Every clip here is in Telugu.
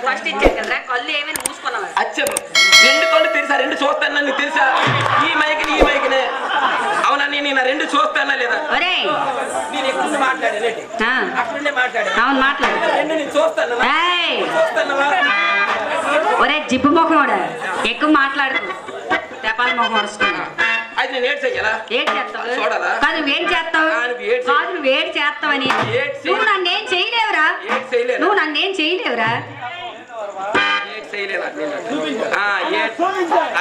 ఫస్ట్ ఇచ్చాను కదా కళ్ళు ఏమైనా మూసుకున్నావా? అచ్చం రెండు కళ్ళు తెలుసా? రెండు చూస్తాను నీకు తెలుసా? ఈ మైకినే అవునని నేను రెండు చూస్తానా లేదా? నేను ఎక్కువ మాట్లాడేది అక్కడే మాట్లాడే. అవును మాట్లాడు. రెండు నేను చూస్తాను. ఒరే జిబ్బు మొఖం కూడా ఎక్కువ మాట్లాడు. తెపాల మొఖం వరుస్తున్నా. అది నేను ఏడ్ చెయ్యాలా? ఏడ్ చేస్తావు చూడాలా? కాదు నువ్వేం చేస్తావు? కాదు నువ్వేం చేస్తావని. నువ్వు నన్నేం చేయలేవురా. నువ్వు నన్నేం చేయలేవురా.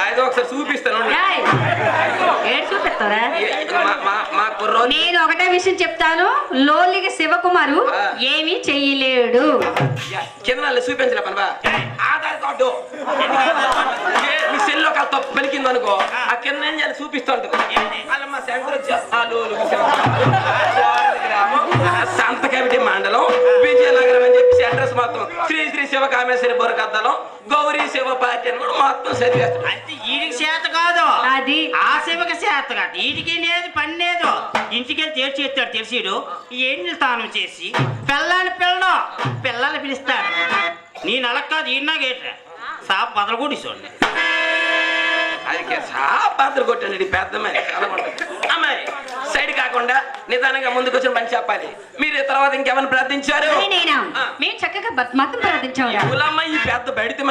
ఏదో ఒకసారి చూపిస్తాను. ఏడు చూపిస్తారా? నేను ఒకటే విషయం చెప్తాను. లోలికి శివకుమారు ఏమీ చెయ్యలేడు. కింద చూపించలే పని ఆధార్ కార్డు మీ సెల్లో కాదు తప్పు పలికింది అనుకో ఆ కింద ఏం చేయాలి చూపిస్తూ ఉంటుంది. మా శంకర్ సంతకవిటి మండలం విజయనగరం అని చెప్పి అడ్రస్ మొత్తం శ్రీ శ్రీ శివకామేశ్వరి బొరకద్దలం గౌరీ శివ పార్టీ అని కూడా మొత్తం చదివేస్తాడు. అంటే వీడికి చేత కాదు, అది ఆ శివకి చేత కాదు. వీడికి లేదు పని లేదు. ఇంటికెళ్ళి తేల్చి ఎత్తాడు తెలిసిడు. ఎన్ని స్నానం చేసి పిల్లల్ని పిలుస్తాడు. నేను అలా కాదు ఈయన గేట్రా సాప్ బదలు కూడా చూడండి. అది సాపాత్ర కొట్టండి పెద్దమ్మాయి అమ్మాయి సైడ్ కాకుండా నిదానంగా ముందుకు వచ్చిన పని చెప్పాలి. మీరు తర్వాత ఇంకెవరిని ప్రార్థించారు? మేము చక్కగా మాత్రం ప్రార్థించాము. ఈ పెద్ద బయటితే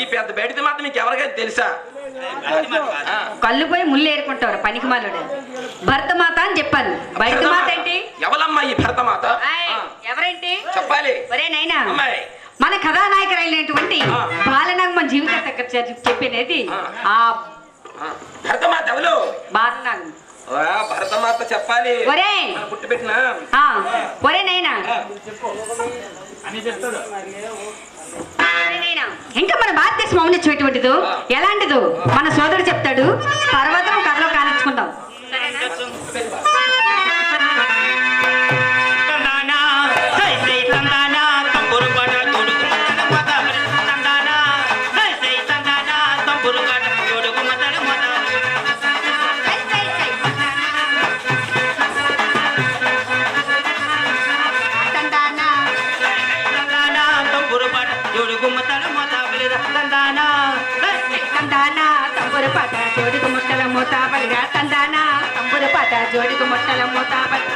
ఈ పెద్ద బయటితే మాత్రం మీకు ఎవరికైనా తెలుసా? కళ్ళు పోయి ముళ్ళు ఏరుకుంటారు పనికి మాలుడు. భరతమాత అని చెప్పాను. భరతమాత ఏంటి? ఎవరమ్మా ఈ భరతమాత? ఎవరేంటి చెప్పాలి. ఒరే నైనా మన కథానాయకురైనటువంటి బాలనాగమ్మ జీవిత చెప్పినది ఆ భరతమాత ఎవరు? బాలనాగమ్మ. భరతమాత చెప్పాలి. ఒరే పుట్టి పెట్టిన ఒరే నైనా ఇంకా మన భారతదేశం అవునిచ్చేటువంటిదో ఎలాంటిదో మన సోదరుడు చెప్తాడు. పర్వతం కథలో కానిచ్చుకుందాం. జోడికి ముట్టల మూతాబలిగా తందానా తంబురు పాట జోడికి ముట్టల మూతాబలి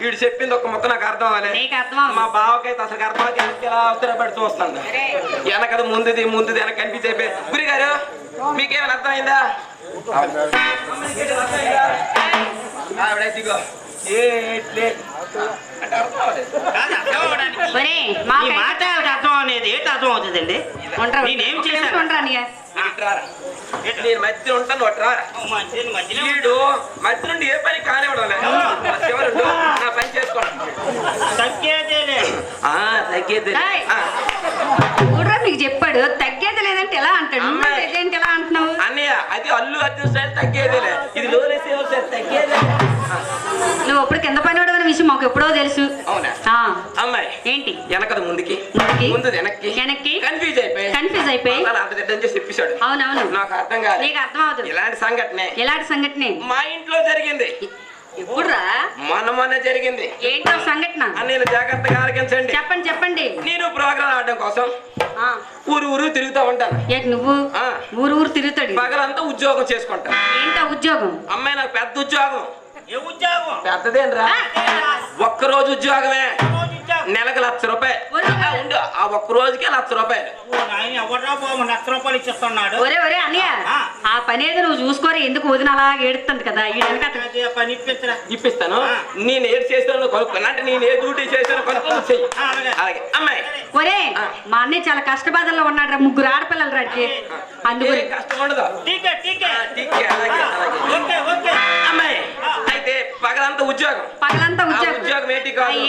వీడు చెప్పింది ఒక మొక్క నాకు అర్థం అవ్వాలి. మా బావకైతే అసలు అర్థం ఎలా ఉత్తరపడి చూస్తాను. వెనకది ముందుది వెనక కనిపించే గురి గారు మీకేమైనా అర్థమైందా? ఆవిడైతేగో అర్థం అనేది ఏంటి అర్థం అవుతుందండి? నేనేం చేశాను? నేను మధ్య ఉంటాను వీడు మధ్య నుండి ఏ పని కానివ్వడం చివరు నా పని చేసుకోండి. మీకు చెప్పాడు తగ్గేది లేదంటే ఎలా అంటాడు? ఎలా అంటున్నావు అన్నయ్య? అది అల్లు అర్జున్ స్టైల్ తగ్గేదేలే. ఇది లోనే నువ్వు ఎప్పుడు కింద పనివాడు అనే విషయం మాకు ఎప్పుడో తెలుసు. అవునా ఆ, అమ్మాయి ఏంటి వెనకది ముందుకి ముందుకి, ముందు వెనక్కి వెనక్కి కన్ఫ్యూజ్ అయిపోయి అవునవును. అంత దిడ్డం చేసి చెప్పేశాడు. నాకు అర్థం కాదు. నీకు అర్థం అవుతుంది ఇలాంటి సంఘటనే ఎలాంటి సంఘటనే మా ఇంట్లో జరిగింది. ఎప్పుడురా? మొన్న జరిగింది. ఏంటో సంఘటన? నేను జాగ్రత్తగా ఆలకించండి. చెప్పండి. నేను ప్రోగ్రాం ఆడడం కోసం ఆ, ఊరు తిరుగుతూ ఉంటాను. ఏంటి నువ్వు ఊరు తిరుగుతాడు? పగలంతా ఉద్యోగం చేసుకుంటాను. ఏంటో ఉద్యోగం? అమ్మాయి నాకు పెద్ద ఉద్యోగం. ఏ ఉద్యోగం? పెద్దదేనరా, ఒక్కరోజు ఉద్యోగమే, నెలకు ₹1,00,000. ఉండు, ఆ ఒక్క రోజుకే ₹1,00,000. ₹1,00,000 ఇచ్చేస్తున్నాడు. ఒరే అన్నయ్య, ఆ పని ఏదో నువ్వు చూసుకోరు. ఎందుకు వదిన అలా ఏడుతుంది కదా? పని ఇప్పిస్తాను. నేను ఏది చేస్తాను కొనుక్కున్నా అంటే నేను ఏ డ్యూటీ చేస్తాను కొనుక్కొని చెయ్యి. అలాగే అమ్మాయి. ఒరే మా అన్నయ్య చాలా కష్టబాధల్లో ఉన్నాడు. 3 ఆడపిల్లలు రాకి, అందుకని కష్టం ఉండదు. అమ్మాయి అయితే పగలంతా ఉద్యోగం. ఉద్యోగం ఏంటి కాదు,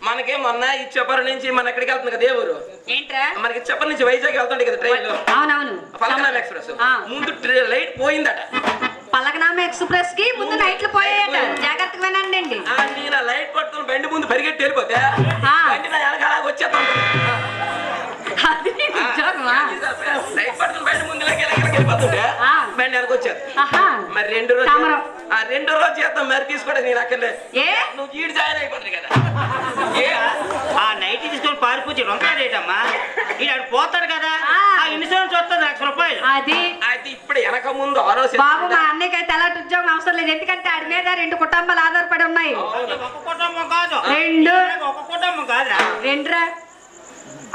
మనకే మొన్న ఈ చెప్పర నుంచి మన ఎక్కడికి వెళ్తుంది కదా, ఏ ఊరు? ఏంట్రా? మనకి చెప్పర నుంచి వైజాగ్ వెళ్తుండే కదా ట్రైన్ లో. అవునవును. పలకనామ ఎక్స్ప్రెస్ ముందు లైట్ పోయిందట. పలకనామ ఎక్స్ప్రెస్ కి ముందు నైట్లు పోయాయట. జాగ్రత్తగా వినండి. నేను ఆ లైట్ పట్టుకుని బండి ముందు పరిగెట్టి వెళ్ళిపోతే బండి నా వెనకాల వచ్చేస్తాను. లైట్ పట్టుకుని బండి ముందు వెళ్ళిపోతుంటే బండి వెనక వచ్చేది. మరి రెండో రోజు చేద్దాం మరి తీసుకోవడం నేను అక్కర్లే. నువ్వు ఈడు జాయిన్ అయిపోతుంది కదా. ఆ నైట్ తీసుకొని పారిపోతే రొంతాడేటమ్మా, ఈడు పోతాడు కదా. ఆ ఇన్సూరెన్స్ వస్తుంది ₹1,00,000. అది ఇప్పుడు వెనక ముందు ఆలోచన. బాబు మా అన్నయ్యకి అయితే అలాంటి ఉద్యోగం అవసరం లేదు. ఎందుకంటే ఆడి మీద 2 కుటుంబాలు ఆధారపడి ఉన్నాయి. ఒక కుటుంబం కాదు, ఒక కుటుంబం కాదు, 2రా.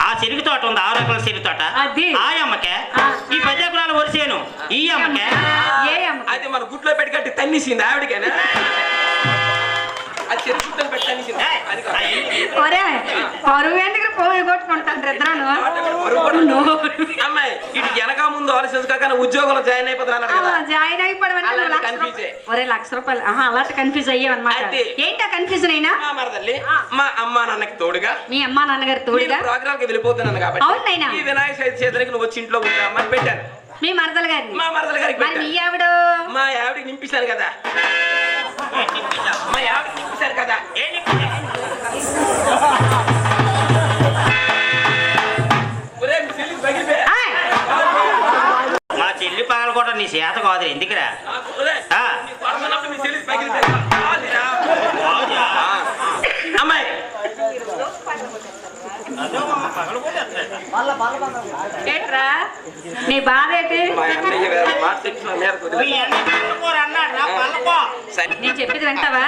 ఆ చెరుకు తోట ఉంది, 6 ఎకరాల చెరుకు తోట. ఆ అమ్మకే ఈ 10 ఎకరాల వరిసేను. ఈ అమ్మకే అది మన గుట్లో పెట్టి కట్టి తన్నిసింది ఆవిడకేనా? అది చెరుకు గుట్టలు పెట్టి తన్నిసింది. పరువు ఎందుకు పోయి కొట్టుకుంటాను ఇద్దరు. అమ్మాయి ఇటు వెనక ముందు ఆలోచించుకోక ఉద్యోగంలో జాయిన్ అయిపోతున్నాను. జాయిన్ అయిపోవడం ₹1,00,000. అలాంటి కన్ఫ్యూజ్ అయ్యావన్నమాట. ఏంటో కన్ఫ్యూజన్ అయినా? మా అమ్మా నాన్నకి తోడుగా, మీ అమ్మా నాన్నగారు తోడుగా ప్రోగ్రామ్ కి వెళ్ళిపోతున్నాను కాబట్టి ఈ వినాయక చవితి చేతులకి నువ్వు వచ్చి ఇంట్లో ఉంటామని పెట్టాను. మీ మరదలు గారిని? మా మరదలు గారికి. మీ ఆవిడ? మా ఆవిడకి నింపిస్తాను కదా. మా ఆవిడకి నింపిస్తారు కదా. మా చెల్లి పగల కూడా నీ చేత కాదు. ఎందుకురా? అమ్మాయి ఏంట్రా నీ బాధ ఏంటి? నేను చెప్పేది వింటావా?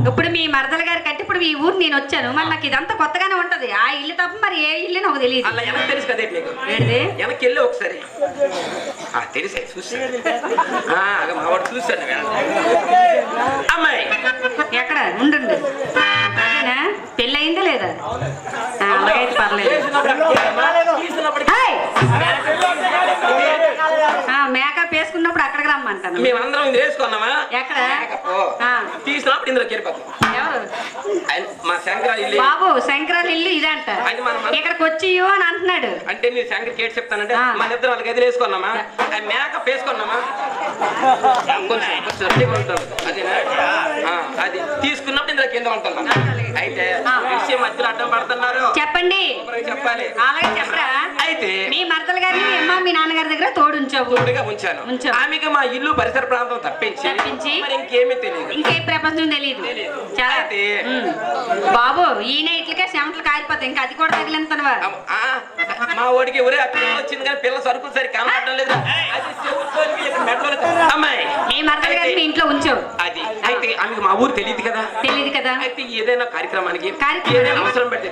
ఇప్పుడు మీ మరదల గారి కంటే ఇప్పుడు ఈ ఊరు నేను వచ్చాను. మరి నాకు ఇదంతా కొత్తగానే ఉంటది. ఆ ఇల్లు తప్ప మరి ఏ ఇల్లు నాకు తెలియదు. అలా ఎలా తెలుసు కదా నీకు? ఏంటి వెనక్కి వెళ్ళి ఒకసారి తెలిసే చూసాడు. మావాడు చూశాడు. అమ్మాయి ఎక్కడ ఉండండి. అదేనా పెళ్ళి అయిందా లేదా? అలాగైతే పర్లేదు. మేకప్ వేసుకున్నప్పుడు అక్కడికి రమ్మంటాను. మేమందరం ఇది వేసుకున్నామా? ఎక్కడ తీసినప్పుడు ఇందులోకి వెళ్ళిపోతాం. మా శంకరాలు ఇల్లు. బాబు శంకరాలు ఇల్లు ఇదంట. ఇక్కడికి వచ్చి అని అంటున్నాడు. అంటే నీ శంకర్ కేట్ చెప్తానంటే మన ఇద్దరు వాళ్ళకి గదిలు వేసుకున్నామా? మేకప్ వేసుకున్నామా? అది తీసుకున్నప్పుడు ఇందులో కింద ఉంటున్నాం. అయితే విషయం మధ్యలో అడ్డం పడుతున్నారు. చెప్పండి. చెప్పాలి. అలాగే చెప్పరా? అయితే మీ మరదల గారిని మీ అమ్మ మీ నాన్నగారి దగ్గర తోడుగా ఉంచాను. ఆమెకి మా ఇల్లు పరిసర ప్రాంతం తప్పించి మరి ఇంకేమీ తెలియదు. ఇంకే ప్రపంచం తెలియదు. బాబు ఈయన ఇట్లకే చెమటలు కారిపోతాయి. ఇంకా అది కూడా తగిలింతనవా? మా వాడికి ఎవరే పిల్ల వచ్చింది కానీ పిల్ల సరుకులు సరి కనబడడం లేదు. అమ్మాయి మీ మరదల గారిని మీ ఇంట్లో ఉంచావు. అది అయితే ఆమెకి మా ఊరు తెలియదు కదా. అయితే ఏదైనా కార్యక్రమానికి ఏదైనా అవసరం పెడితే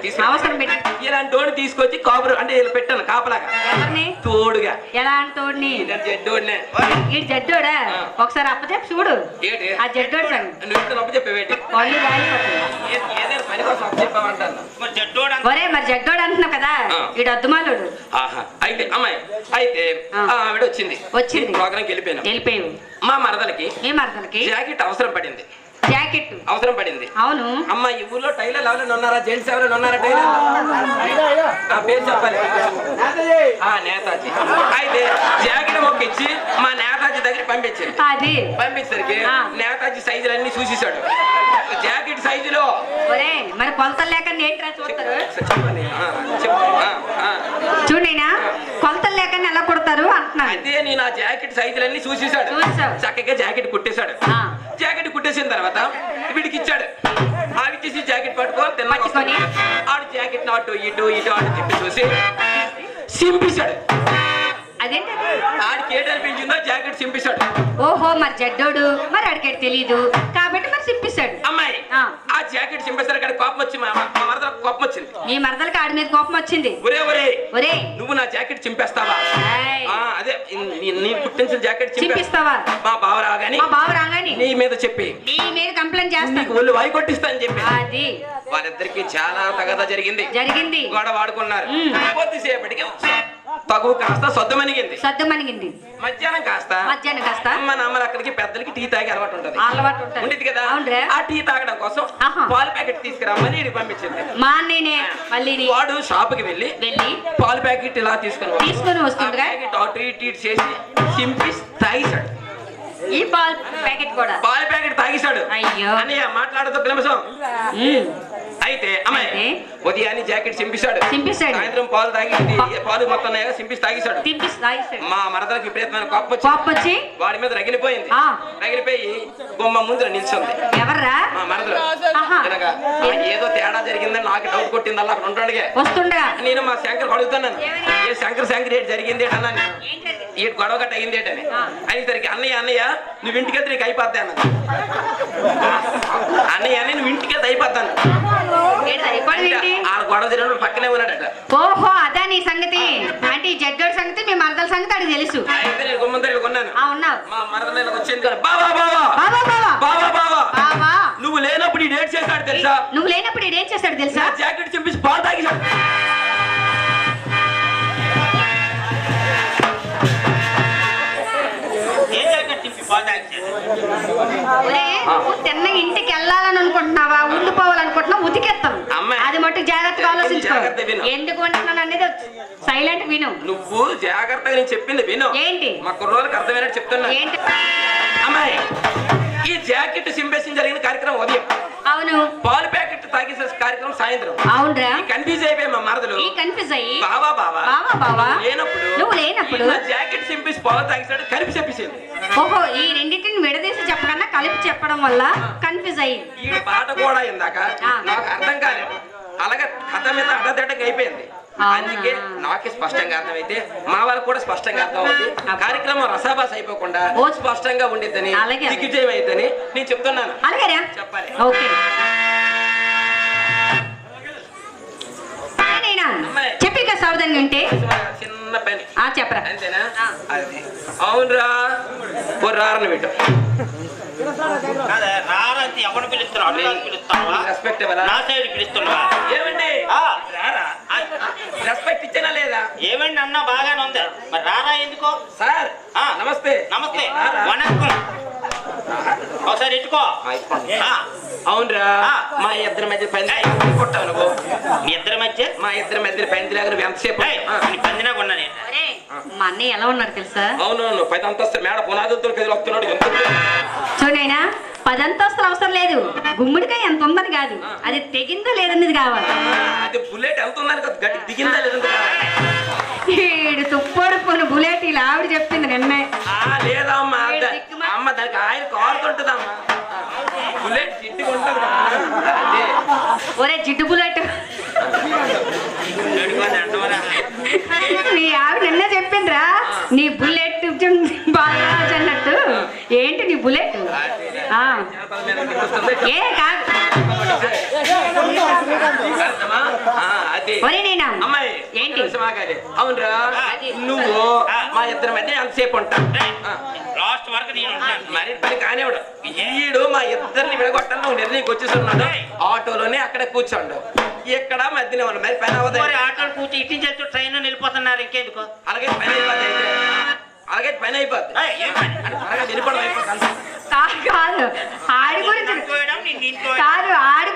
ఇలాంటి తోడు తీసుకొచ్చి కాపురం అంటే పెట్టాను కాపలాగా. తోడుగా ఎలాంటి తోడుని? జడ్డోడినే. ఈ జడ్డోడా? ఒకసారి అప్పచెప్పి చూడు. ఆ జడ్డోడు నువ్వు అప్పచెప్పేటి పని కోసం అప్పచెప్పామంటాను. ఒరే మరి జడ్డోడు అంటున్నావు కదా, ఈడు అద్దుమాలోడు. అయితే అమ్మాయి అయితే ఆవిడ వచ్చింది. ప్రోగ్రాంకి వెళ్ళిపోయావు. మా మరదలకి జాకెట్ అవసరం పడింది. అవసరం పడింది. అవును. అమ్మ ఈ ఊర్లో టైలర్ ఎవరైనా ఉన్నారా? జెంట్స్ ఎవరైనా ఉన్నారా టైలర్? పేరు చెప్పాలి. నేతాజీ. అయితే జాకెట్ మొక్కిచ్చి మా నేతాజీ దగ్గర పంపించేసరికి నేతాజీ సైజులన్నీ చూసేసాడు. జాకెట్ సైజులో. ఒరే మరి కొలతలు లేకుండా ఏంట్రా చూస్తారు? చెప్పండి. చెప్పు. చూడైనా కొలతలు లేకుండా ఎలా కుడతారు అంటున్నాను. అదే నేను ఆ జాకెట్ సైజులన్నీ చూసేసాడు. చక్కగా జాకెట్ కుట్టేశాడు. జాకెట్ కుట్టేసిన తర్వాత వీడికి ఇచ్చాడు. ఆవిచ్చేసి జాకెట్ పట్టుకొని ఆడు జాకెట్ అటు ఇటు అటు తిప్పి చూసి సింపేశాడు. అదేంటి ఆడికి ఏటనిపించిందో జాకెట్ సింపేశాడు. ఓహో మరి జడ్డోడు మరి ఆడికి తెలియదు కాబట్టి మరి సింపిస్తాడు. అమ్మాయి ఆ జాకెట్ సింపేశాడు. అక్కడ కోపం వచ్చి మా మరదలకు కోపం వచ్చింది. మీ మరదలకి ఆడి మీద కోపం వచ్చింది. ఒరే ఒరే ఒరే నువ్వు నా జాకెట్ చింపేస్తావా? అదే నీ పుట్టించిన జాకెట్ చింపిస్తావా? మా బావ రాగాని నీ మీద చెప్పి నీ మీద కంప్లైంట్ చేస్తాను. ఒళ్ళు వాయి కొట్టిస్తా అని చెప్పి అది వారిద్దరికి చాలా తగదా జరిగింది. గొడవ ఆడుకున్నారు. కొద్దిసేపటికి తగువ కాస్త సద్దుమణిగింది. మధ్యాహ్నం కాస్త మన అమ్మలు అక్కడికి పెద్దలకి టీ తాగి అలవాటు ఉంటుంది కదా. ఆ టీ తాగడం కోసం పాల ప్యాకెట్ తీసుకురామని ఇడికి పంపించింది. మా అన్నయ్యనే మళ్ళీ వాడు షాపుకి వెళ్ళి పాల ప్యాకెట్ ఇలా తీసుకుని వస్తుండగా అటు ఇటు చేసి సింపి తాగేశాడు. ఈ పాల ప్యాకెట్ తాగేశాడు. అయ్యో అన్నయ్య మాట్లాడదు నిమిషం. అయితే అమ్మాయి ఉదయాన్ని జాకెట్ సింపిస్తాడు. సాయంత్రం పాలు పాలు మొత్తం సింపిసి తాగేశాడు. మా మరదలకు విపరీతమైన కోపం వచ్చి వాడి మీద రగిలిపోయి గుమ్మ ముందు నిల్చుంది. ఎవర్రా? మా మరదలు. ఏదో తేడా జరిగిందని నాకు డౌట్ కొట్టింది. అలా అక్కడ వస్తుండగా నేను మా శంకర్ అడుగుతున్నాను, ఏ శంకర్ ఏంటి జరిగింది అన్నాను. ఈ గొడవ గట్ట అయింది ఏంటని అనేసరికి అన్నయ్య నువ్వు ఇంటికి వెళ్తే నీకు అయిపోద్ది అన్న. అన్నయ్య నువ్వు ఇంటికి వెళ్తే అయిపోతాను. గొడవ జరిగినప్పుడు పక్కనే ఉన్నాడట. ఓహో అదా నీ సంగతి. అంటే ఈ జడ్డోడి సంగతి మీ మరదల సంగతి అడిగి తెలుసు. అయితే నేను గుమ్మందరికి కొన్నాను. మా మరదల వచ్చింది కదా, బావా నువ్వు లేనప్పుడు ఈ డేట్ చేశాడు తెలుసా? నువ్వు లేనప్పుడు ఈ డేట్ చేశాడు తెలుసా? జాకెట్ చింపేసి పాలు తాగేశాడు. తిన్న ఇంటికి వెళ్ళాలని అనుకుంటున్నావా, ఉండిపోవాలనుకుంటున్నావు, ఉతికేస్తాం. అది మటు జాగ్రత్తగా ఆలోచించుకో. ఎందుకు అంటున్నాను అనేది సైలెంట్ విను. నువ్వు జాగ్రత్తగా నేను చెప్పింది విను. ఏంటి మా కుర్రోళ్ళకి అర్థమైనట్టు చెప్తున్నా. ఏంటి అమ్మాయి ఈ జాకెట్ సింపేషన్ జరిగిన కార్యక్రమం ఉదయం. అవును. పాలు ప్యాకెట్ తాగేసే కార్యక్రమం సాయంత్రం. అవునరా? కన్ఫ్యూజ్ అయిపోయి మా మరదలు బావా నువ్వు లేనప్పుడు జాకెట్ సింపేసి పాలు తాగేసాడు. కలిపి చెప్పేసింది. ఓహో ఈ రెండింటిని విడదీసి చెప్పకన్నా కలిపి చెప్పడం వల్ల కన్ఫ్యూజ్ అయ్యింది. ఈ పాట కూడా ఇందాక నాకు అర్థం కాలేదు. అలాగే కథ మీద అడ్డదిడ్డంగా అయిపోయింది. అందుకే నాకే స్పష్టంగా అర్థమైతే మా వాళ్ళకి కూడా స్పష్టంగా అర్థం అవుతుంది. కార్యక్రమం రసాభాస అయిపోకుండా స్పష్టంగా ఉండిద్దని దిగ్విజయం అయిద్దని నేను చెప్తున్నాను. చెప్పాలి. చెప్పి సావధానంగా ఉంటే చిన్న పని చెప్పరా. అంతేనా? అది అవునురా రారని పెట్టు. ఎవరు పిలుస్తున్నావు? రెస్పెక్ట్ ఏమండి? రెస్పెక్ట్ ఇచ్చానా లేదా? ఏమండి అన్నా బాగానే ఉంది మరి రారా ఎందుకో? సార్ నమస్తే. వణక్కం. ఒకసారి ఎట్టుకో. అవునరా మా ఇద్దరి మధ్య పంది కొట్టావు నువ్వు. మీ ఇద్దరి మధ్య మా ఇద్దరి మధ్య పంది లాగా నువ్వు ఎంతసేపు పందినా కొన్నా నేను. మా అన్నయ్య ఎలా ఉన్నాడు తెలుసా? అవునవును 10 అంతస్తుల మేడ పునాదులతో కదిలి వస్తున్నాడు. చూడైనా 10 అంతస్తులు అవసరం లేదు. గుమ్మడికాయ ఎంత ఉందని కాదు, అది తెగిందో లేదన్నది కావాలి. అది బుల్లెట్ ఎంత ఉందని కాదు, గట్టి దిగిందా లేదని ఈడు తుప్పడుకుని బుల్లెట్ ఇలా ఆవిడ చెప్పింది నిన్నే. లేదా అమ్మ దానికి ఆయన కారుతుంటదమ్మా. బుల్లెట్ జిడ్డుగా ఉంటుంది. ఒరే జిడ్డు బుల్లెట్ నీ ఆవిడ నిన్నే చెప్పిందిరా. నీ బుల్లెట్ బాగా అన్నట్టు. ఏంటి నీ బుల్లెట్? ఏ కాదు. ఏంటి? అవునరా నువ్వు మా ఇద్దరి మధ్య ఎంతసేపు ఉంటావు? లాస్ట్ వరకు నేను మరి పని కానివాడు. ఈడు మా ఇద్దరిని విడగొట్టాలని నువ్వు నిర్ణయం వచ్చేస్తున్నాడు. ఆటోలోనే అక్కడ కూర్చోండు. ఇక్కడ మధ్యనే ఉన్నాడు. మరి పని అవ్వదు. ఆటో కూర్చొని ఇటు చేస్తూ ట్రైన్ వెళ్ళిపోతున్నారు. ఇంకెందుకు? అలాగే పని అయిపోద్ది. అలాగే పని అయిపోద్ది. త్వరగా వెళ్ళిపోవడం అయిపోతుంది. కాదు ఆడి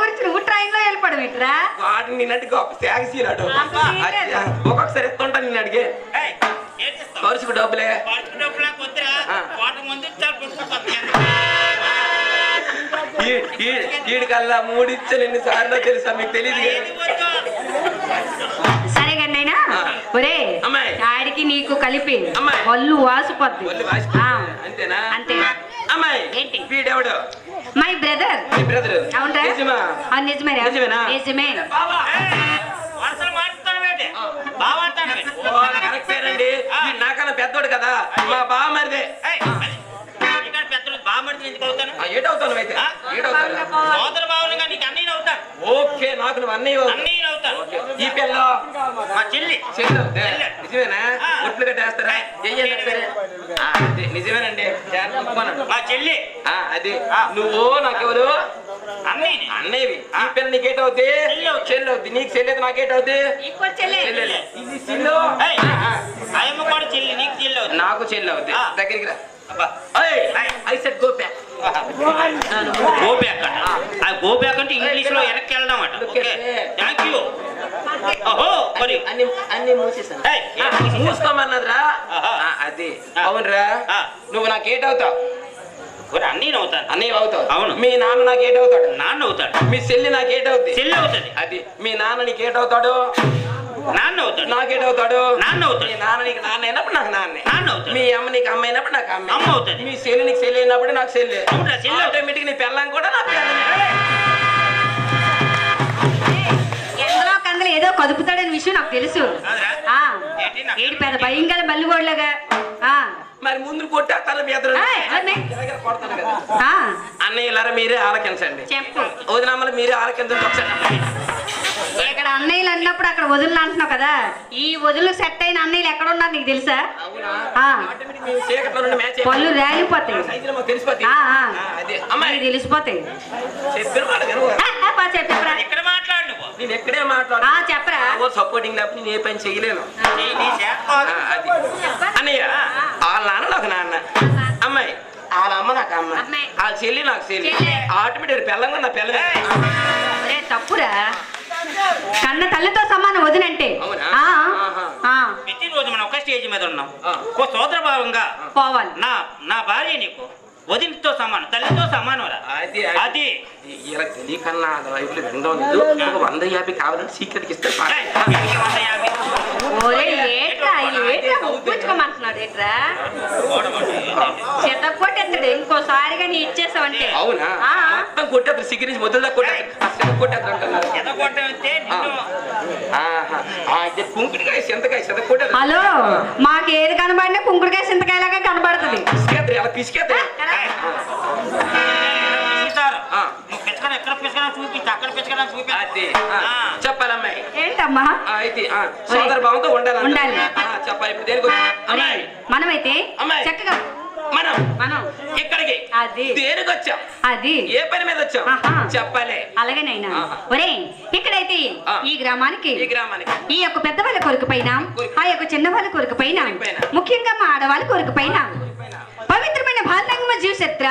గురించి నువ్వు ట్రైన్ లో వెళ్ళిపోవడం ఏంట్రా? వాడు నిన్నట్టు గొప్ప త్యాగశీలాడు. ఒక్కొక్కసారి ఎత్తుంటా నిన్ను అడిగే ఖర్చుకు డబ్బులే. ఈ వీడికల్లా మూడిచ్చలు ఎన్నిసార్లు తెలుసా మీకు తెలియదు సరే కన్నైనా ఒరే అమ్మాయి. ఆడికి నీకు కలిపి అమ్మాయి. ఒళ్ళు వాసిపోద్ది అంతేనా అంతే అమ్మాయి ఏంటి? వీడెవడు మై బ్రదర్ మీ బ్రదర్ అవునరా నిజమా? నిజమేరా నిజమేనా? నిజమే వరుసలు మాట్లాడతాడు బావ అంటాడు ఓ, కరెక్టేనండి వీడు నాకన్నా పెద్దోడు కదా మా బావ మరిదే ఇక్కడ పెద్దలు బామ్మడిని ఎందుకు అవుతాను ఏటవుతాను అయితే ఏటవుతాను సోదర బావులుగా నీకు అన్నయ్య అవుతాను ఓకే నాకు నువ్వు అన్నయ్య అవుతావు. అన్నయ్య అవుతాను ఈ పిల్ల మా చెల్లి చెల్లి అవుతే? నిజమేనా ఒట్లు కట్టేస్తారా చెయ్యండి సరే అదే నిజమేనండి మా చెల్లి అది నువ్వు నాకెవరు అన్నయ్య అన్నయ్యవి ఈ పిల్ల నీకేటవుద్ది చెల్లి అవుద్ది నీకు చెల్లి అయితే నాకేటవుద్ది ఇప్పుడు చెల్లి చెల్లెలే ఇది చెల్లు అయ్యమ్మ కూడా చెల్లి నీకు చెల్లి అవుతుంది నాకు చెల్లి అవుద్ది దగ్గరికి రా అబ్బా. I set go back go back ఆ గోబ్యాక్ అంటే ఇంగ్లీష్ లో వెనక్కి వెళ్ళడం అట థ్యాంక్ యూ ఓహో మరి అన్ని అన్ని మూసేసాను ఏయ్, మూసుకోమన్నదిరా అది అవునరా నువ్వు నాకేటవుతావు అన్నయ్య అవుతాను అన్నయ్య అవుతావు అవును. మీ నాన్న నాకేటవుతాడు నాన్న అవుతాడు మీ చెల్లి నాకేటవుద్ది చెల్లి అవుతుంది అది మీ నాన్న నీకేటవుతాడు నాన్న అవుతాడు నాకేటవుతాడు నాన్న మీ అవుతాడు నాన్న నీకు నాన్న అయినప్పుడు నాకు నాన్నే నాన్న అవుతాడు మీ అమ్మ నీకు అమ్మ అయినప్పుడు నాకు అమ్మ అమ్మ అవుతుంది. మీ చెల్లి నీకు చెల్లి అయినప్పుడు నాకు చెల్లి అవునా, చెల్లి. ఆటోమేటిక్ నీ పెళ్ళం కూడా నా పెళ్ళమే ఎందులో కందలు ఏదో కదుపుతాడని విషయం నాకు తెలుసు కాదురా? ఆ ఏంటి నాకు ఏడు పెద్ద భయంకర బల్లిగోడ్లాగా మరి ముందు కొట్టేస్తాను మీ ఎదురు కొడతాను కదా అన్నయ్య ఇలారా మీరే ఆలకించండి చెప్పు వదినమ్మలు మీరే ఆలకించండి ఒకసారి ఇక్కడ అన్నయ్యలు అన్నప్పుడు అక్కడ వదులు అంటున్నావు కదా ఈ వదులు సెట్ అయిన అన్నయ్యలు ఎక్కడ ఉన్నారు నీకు తెలుసా అవునా ఆ, ఆటోమేటిక్ మీ చీకట్లో నుండి మ్యాచ్ పళ్ళు రాలిపోతాయి సైజులో మాకు తెలిసిపోద్ది. ఆ, ఆ. అదే నీకు అమ్మాయి తెలిసిపోతాయి చెప్పిన మాట వినవు. చెప్పరా ఇక్కడ మాట్లాడు నువ్వు నేను ఎక్కడే మాట్లాడు చెప్పరా సపోర్టింగ్ లేకపోతే నేను ఏ పని చేయలేను నీ చేస్తావు. అది అన్నయ్య వాళ్ళ నాన్న నాకు నాన్న అమ్మాయి వాళ్ళ అమ్మ నాకు అమ్మ అమ్మాయి. వాళ్ళ చెల్లి నాకు చెల్లి చెల్లి. ఆటోమేటిక్ పిల్లంగా నా పిల్ల అరే తప్పురా కన్న తల్లితో సమానం వదినంటే అవునా? ఆ, ఆహా. ఆ, ప్రతిరోజు మనం ఒక స్టేజ్ మీద ఉన్నాం ఆ. ఓ సోదర భావంగా పోవాలి నా నా భార్య నీకు వదినతో సమానం తల్లితో సమానం రా అది అది ఇలా తెలియకన్నా వైపులు వినడం లేదు ఒక 150 కావాలని సీక్రెట్కి ఇస్తే ఏయ్, వీడికి 150. ఓరే ఏట్రా ఒప్పించుకోమంటున్నాడు ఏట్రా చెత్త కొట్టేస్తాడు ఇంకోసారిగా నీ ఇచ్చేసావంటే అవునా ఆ. మొత్తం కొట్టేస్తారు సిగ్గురించి మొదలుదా కొట్టేస్తారు అంటున్నారు ఎంత కొట్టమంటే నిన్ను అయితే కుంకుడికాయ చింతకాయ చింత కొట్టేస్తారు హలో మాకేది కనబడినా కుంకుడుకాయ చింతకాయలాగా కనబడుతుంది పిసికేస్తారు అలా పిసికేస్తారు పిసుకుతారు. నువ్వు పిచ్చకడం ఎక్కడ పిచ్చకడం చూపించి అక్కడ పిచ్చకడం చూపించి అది చెప్పాలమ్మాయి ఏంటమ్మా అయితే సోదర భావంతో ఉండాలి ఉండాలి. చెప్పాలి ఇప్పుడు దేనికి వచ్చి- అమ్మాయి మనమైతే అమ్మాయి. చక్కగా మనం మనం ఇక్కడికి అది దేనికి వచ్చాం అది ఏ పని మీద వచ్చాం ఆహా. చెప్పాలి అలాగేనైనా ఆహా. ఒరే ఇక్కడైతే ఆ. ఈ గ్రామానికి ఈ గ్రామానికి ఈ యొక్క పెద్దవాళ్ళ కొరకు పైన ఆ యొక్క చిన్నవాళ్ళ కొరకు పైన పైన. ముఖ్యంగా మా ఆడవాళ్ళ కొరకు పైన పవిత్రమైన భారతంగమ జీవచరిత్ర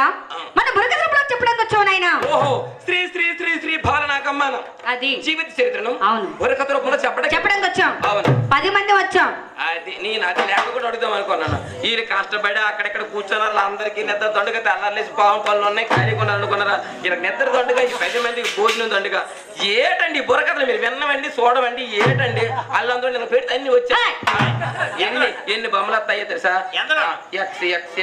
మన బురకథలో చెప్పడానికి వచ్చావు నాయన ఓహో శ్రీ శ్రీ శ్రీ శ్రీ భారనాకమ్మానం అది జీవిత చరిత్రను అవును. బుర్రకథ రూపంలో చెప్పడానికి వచ్చాం అవును 10 మంది వచ్చాం అది నేను అది లేక కూడా అడుగుదాం అనుకున్నాను వీళ్ళు కష్టపడి అక్కడెక్కడ కూర్చున్నారు అందరికీ నిద్ర దండుగా తెల్లారేసి పావం పనులు ఉన్నాయి ఖాళీ కొన్నారు అనుకున్నారా ఇలా నిద్ర దండుగా ఈ 10 మందికి భోజనం దండుగా ఏటండి బుర్రకథలు మీరు విన్నవండి చూడవండి ఏటండి అల్లందరూ నేను పెడితే అన్ని వచ్చాయి ఎన్ని బొమ్మలు వస్తాయో తెలుసా ఎంతలో? ఎక్స్ ఎక్స్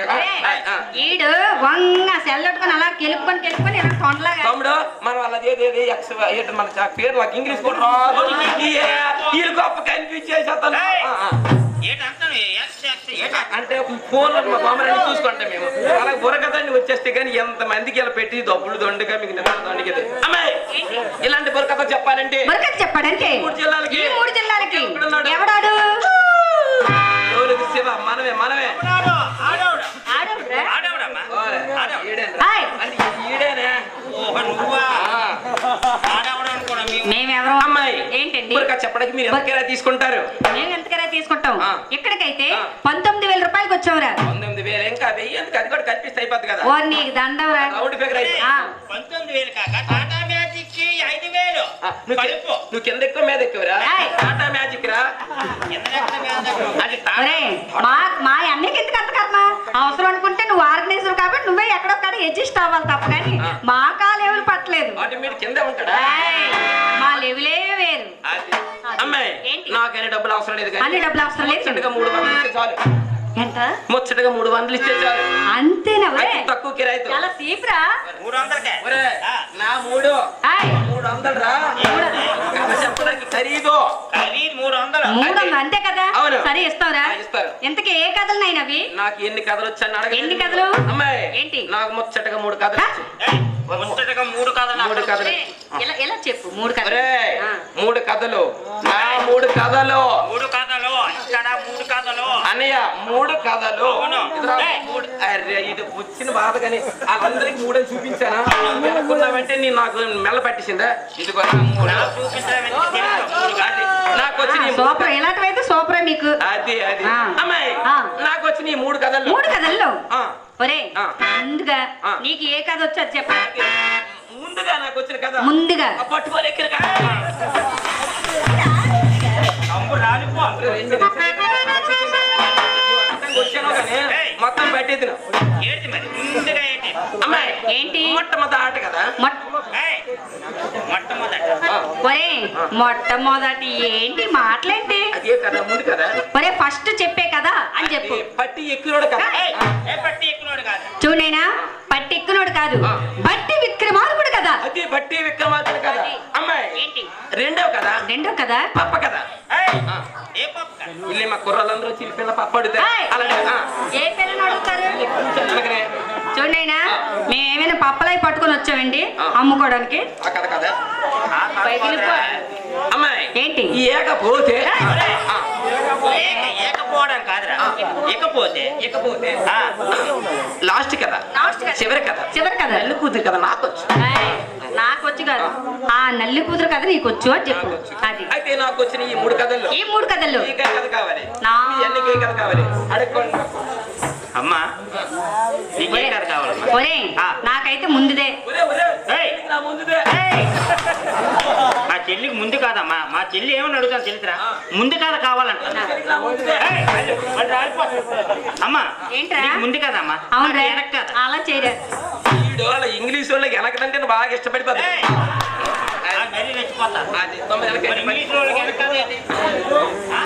ఈడు వంగ సెల్లట్టుకొని అలా కెలుపుకొని ఇలా తొండలాగా తమ్ముడు మనం అలా ఏదేది ఎక్స్ మన పేరు నాకు ఇంగ్లీష్ కూడా రాదు వీళ్ళు గొప్ప కన్ఫ్యూజ్ చేసేస్తాను ఏంటంటాను ఎక్స్ ఎక్స్ ఏంట అంటే ఫోన్ లో మా బొమ్మలన్నీ చూసుకుంటాం మేము అలా బుర్రకథని వచ్చేస్తే కానీ ఎంత మందికి ఇలా పెట్టి డబ్బులు దొండగా మీకు నిద్ర దొండగది అమ్మాయి ఇలాంటి బుర్రకథ చెప్పాలంటే బురకథ చెప్పాడంటే మూడు జిల్లాలకి ఈ 3 జిల్లాలకి ఎక్కడున్నాడు? ఎవడాడు ఎవరికి శివ మనమే మనమే ఆడవుడా ఆడవుడ్రా? ఆడవుడమ్మా ఓరే, ఈడేనా? హాయ్. అంటే ఈడేనే ఓహో నువ్వా ఆ. ఆడవుడు అనుకోవడం మేము మేమెవరో అమ్మాయి ఏంటండి బుర్రకథ చెప్పడానికి మీరు ఎంతకైనా తీసుకుంటారు మేము ఎంతకైనా తీసుకుంటాం ఆ. ఇక్కడికైతే ఆ. 19,000 రూపాయలకి వచ్చావురా 19,000 ఇంకా 1000 ఎందుకు అది కూడా కనిపిస్తే అయిపోద్ది కదా ఓ నీకు దండవరా రౌండ్ ఫిగర్ అయితే 19,000 కాక టాటా మ్యాజిక్ కి 5,000 కలుపు. నువ్వు కింద ఎక్కువ మీద ఎక్కువరా ఏయ్. టాటా మ్యాజిక్ రా అది ఒరే మా అన్నకి ఎందుకు అంత కర్మ అవసరం అనుకుంటే నువ్వు ఆర్గనైజర్ కాబట్టి నువ్వే ఎక్కడొక్కడ అడ్జస్ట్ అవ్వాలి తప్ప కానీ మా కాలేవులు పట్టలేదు ఆటోమేటిక్ కింద ఉంటాడా ఏయ్, మా లెవెలే వేరు అది. అమ్మాయి ఏంటి? నాకైనా డబ్బులు అవసరం లేదు అన్ని డబ్బులు అవసరం లేదు. ముచ్చటగా 300 ఇస్తే చాలు ఎంత ముచ్చటగా 300 ఇస్తే చాలు అంతేనా ఒరే అతి తక్కువ కిరాయితో చాలా సీప్రా 300కే. ఒరే నా 3 ఏయ్, 300 రా కథ చెప్పడానికి ఖరీదు ఖరీదు 300. 300 అంతే కదా అవును. సరే ఇస్తావురా ఇస్తారు. ఇంతకీ ఏ కథలు నైనవి నాకు ఎన్ని కథలు వచ్చాను అడగ ఎన్ని కథలు? అమ్మాయి ఏంటి? నాకు ముచ్చటగా 3 కథలు వచ్చాయి. ముచ్చటగా 3 కథలు. 3 కథలు ఎలా చెప్పు 3 కథలు ఒరే 3 కథలు నా 3 కథలు 3 కథలు ఇక్కడ 3 కథలు. అన్నయ్య 3 కథలు అవును. ఇదిరా, 3 అరే ఇది వచ్చిన బాధ కానీ వాళ్ళందరికి 3 అని చూపించానా అనుకున్నావంటే నేను నాకు మెల్ల పట్టేసిందా ఇదిగో నా 3 నాకు చూపించడం ఎందుకు తెలుసు? అది నాకు వచ్చిన ఈ 3 సూపర్ ఇలాంటివైతే సూపరే మీకు అది అది ఆ. అమ్మాయి ఆ. నాకు వచ్చిన ఈ 3 కథలు 3 కథల్లో ఆ. ఒరే ఆ. ముందుగా ఆ. నీకు ఏ కథ వచ్చో అది చెప్ప ముందుగా నాకు వచ్చిన కథ ముందుగా ఆ పట్టుకోలేకిన కథ అమ్ము రాలిపో. వచ్చాను కానీ మొత్తం పట్టేది ఏంటి మరి ముందుగా ఏంటి? అమ్మాయి ఏంటి? మొట్టమొదటి ఆట కదా ఏయ్, మొట్టమొదట ఆ. ఒరే మొట్టమొదటి ఏంటి మాటలేంటి అదే కదా ముందు కదా ఒరే ఫస్ట్ చెప్పే కదా అని చెప్పు అది పట్టి ఎక్కినోడు కదా ఏయ్, ఏ పట్టి ఎక్కునోడు కాదు. చూడైనా పట్టి ఎక్కునోడు కాదు ఆ. బట్టి విక్రమార్కుడు కదా అది బట్టి విక్రమార్కుడు కదా అమ్మాయి ఏంటి రెండవ కదా రెండో కదా పప్ప కదా ఏయ్, ఆ. ఏ పప్పు కాదు. ఇల్లి మా కుర్రాళ్ళందరూ చిరిపిల్ల పప్పు అడుగుతారు ఏయ్. అలాగే ఆ. ఏ పిల్లని అడుగుతారు అలాగనే చూడైనా మేమేమైనా పప్పలై పట్టుకొని వచ్చామండి ఆ. అమ్ముకోవడానికి ఆ కథ కదా ఆ పైకిలిపో. అమ్మాయి ఏంటి? ఈ ఏకపోతే ఆ. ఏకపోవడం కాదురా. ఇకపోతే ఇకపోతే ఆ, లాస్ట్ కదా లాస్ట్ కదా. చివరి కదా చివరి కదా. నల్లు కూతురు కదా నాకు వచ్చు ఏయ్, నాకొచ్చు కాదు ఆ నల్లి కూతురు కదా నీకొచ్చు అని చెప్పు నాకు వచ్చు. అది అయితే నాకు వచ్చిన ఈ 3 కథల్లో ఈ 3 కథల్లో ఈ కథ కావాలి నా- ఈ అన్ని ఏ కథ కావాలి అడుక్కోండి అమ్మా నీకు ఏ కథ కావాలమ్మా? ఒరే ఆ. నాకైతే ముందుదే ఒరే ఒరే ఏయ్. నా ముందుదే ఏయ్! మా చెల్లికి ముందు కాదమ్మా. మా చెల్లి ఏమని అడుగుతాను తెలుసురా? ముందు కాదు కావాలంట. నా ముందుదే ఏయ్, మళ్ళీ రాలిపో. అమ్మా ఏంట్రా? నీకు ముందు కదమ్మా. అవును నాకు వెనక కాదు. అలా చేయరా ఈడు వాళ్ళ ఇంగ్లీష్ వాళ్ళకి వెనకదంటే బాగా ఇష్టపడిపోతుంది ఏయ్! నాకు మళ్ళీ రెచ్చిపోతా. అది 9 మరి నెలలకి ఇంగ్లీష్ వాళ్ళకి వెనక కాదు ఏంటి? ఆ?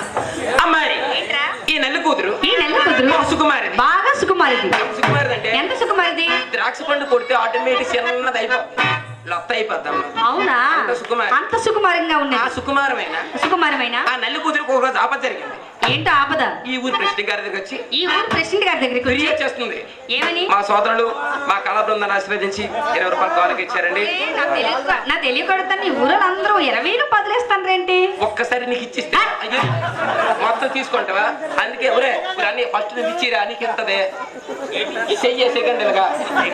అమ్మాయి ఏంట్రా ఈ నల్లి కూతురు ఈ నల్లి కూతురు సుకుమారిది బాగా సుకుమారిది సుకుమారిది అంటే ఎంత సుకుమారిది ద్రాక్ష పండు కొడితే ఆటోమేటిక్ చిన్నది అయిపోతుంది లొత్త అయిపోద్దమ్మా అవునా అంత సుకుమారి. అంత సుకుమారంగా ఆ ఉన్నది సుకుమారమైన సుకుమారమైన ఆ నల్లి కూతురికి ఒక రోజు ఆపద జరిగింది ఏంటో ఆపద ఈ ఊరు ప్రెసిడెంట్ గారి దగ్గరికి వచ్చి ఈ ఊరు ప్రెసిడెంట్ గారి దగ్గరికి వచ్చి ఫిర్యాదు చేస్తుంది ఏమని మా సోదరులు మా కళా బృందాన్ని ఆశీర్వదించి 20 రూపాయలు కానుక ఇచ్చారండి నా తెలియకూడదు ఈ ఊరు అందరూ 20 పదిలేస్తాను రేంటి ఒక్కసారి నీకు ఇచ్చిస్తే అయ్యో, మొత్తం తీసుకుంటావా అందుకే ఒరే అన్ని ఫస్ట్ నువ్వు ఇచ్చిరా నీకు ఇస్తుంది చెయ్యి సెకండ్